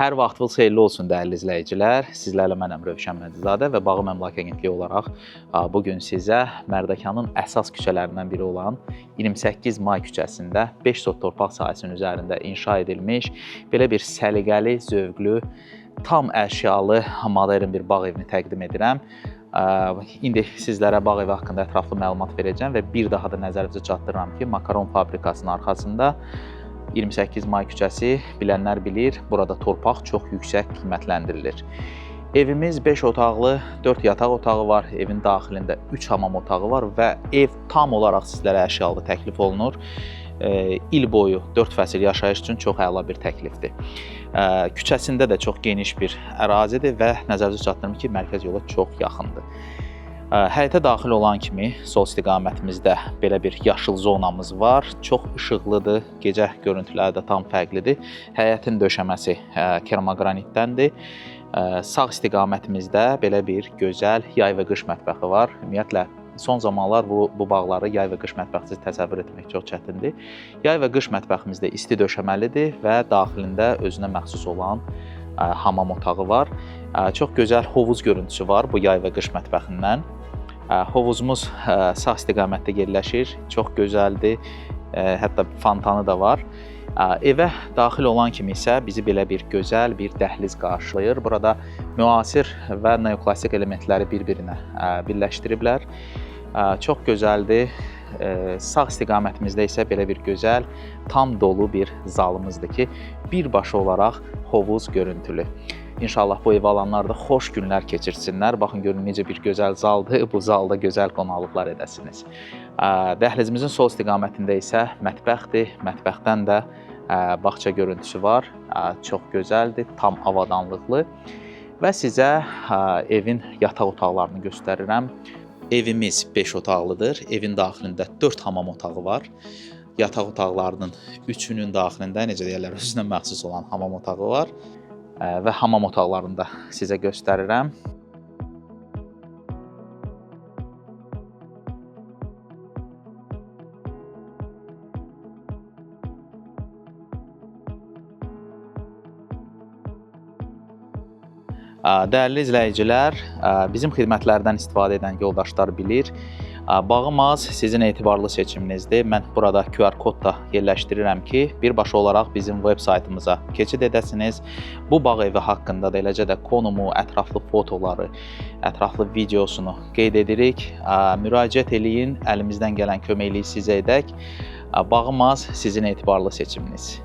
Hər vaxtınız xeyirli olsun dəyərli izləyicilər. Sizlərlə mənəm Rövşən Məmmədizadə və Bağım Əmlak Agentliyi olaraq bugün sizə Mərdəkanın əsas küçələrindən biri olan 28 May küçəsində 5 sot torpaq sahəsinin üzərində inşa edilmiş belə bir səliqəli, zövqlü, tam əşyalı, modern bir bağ evini təqdim edirəm. İndi sizlərə bağ evi haqqında ətraflı məlumat verəcəm və bir daha da nəzərinizə çatdırıram ki, makaron fabrikasının arxasında 28 May küçəsi, bilənlər bilir, burada torpaq çox yüksək qiymətləndirilir. Evimiz 5 otaqlı, 4 yataq otağı var, evin daxilində 3 hamam otağı var və ev tam olaraq sizlərə əşyalı təklif olunur. İl boyu 4 fəsil yaşayış üçün çox əla bir təklifdir. Küçəsində də çox geniş bir ərazidir və nəzərinizə çatdırım ki, mərkəz yola çox yaxındır. Həyətə daxil olan kimi sol istiqamətimizdə belə bir yaşıl zonamız var. Çox işıqlıdır, gecə görüntüləri də tam fərqlidir. Həyətin döşəməsi keramogranitdəndir. Sağ istiqamətimizdə belə bir gözəl yay və qış mətbəxi var. Ümumiyyətlə, son zamanlar bu bağları yay və qış məətbəxsiz təsəvvür etmək çox çətindir. Yay və qış mətbəximizdə isti döşəməlidir və daxilində özünə məxsus olan hamam otağı var. Çox gözəl hovuz görüntüsü var bu yay və qış mətbəxindən. Hovuzumuz sağ istiqamətdə yerləşir, çox gözəldir, hətta fontanı da var. Evə daxil olan kimi isə bizi belə bir gözəl bir dəhliz qarşılayır. Burada müasir və neoklassik elementləri bir-birinə birləşdiriblər. Çox gözəldir. Sağ istiqamətimizdə isə belə bir gözəl, tam dolu bir zalımızdır ki, birbaşa olaraq hovuz görüntülü. İnşallah bu evi alanlar da xoş günlər keçirsinlər. Baxın, görün necə bir gözəl zaldır. Bu zalda gözəl qonaqlıqlar edəsiniz. Dəhlizimizin sol istiqamətində isə mətbəxdir. Mətbəxdən də bağça görüntüsü var. Çox gözəldir, tam avadanlıqlı. Və sizə evin yataq otaqlarını göstərirəm. Evimiz 5 otaqlıdır. Evin daxilində 4 hamam otağı var. Yataq otaqlarının 3-ünün daxilində, necə deyirlər, özünə məxsus olan hamam otağı var. Və hamam otaqlarını da sizə göstərirəm. Dəyərli izləyicilər, bizim xidmətlərdən istifadə edən yoldaşlar bilir. Bağım az sizin etibarlı seçiminizdir. Mən burada QR kod da yerləşdirirəm ki, birbaşa olaraq bizim web saytımıza keçid edəsiniz. Bu bağ evi haqqında da eləcə də konumu, ətraflı fotoları, ətraflı videosunu qeyd edirik. Müraciət eləyin, əlimizdən gələn köməkliyi sizə edək. Bağım az sizin etibarlı seçiminiz.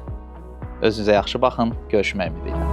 Özünüzə yaxşı baxın, görüşmək ümidi ilə.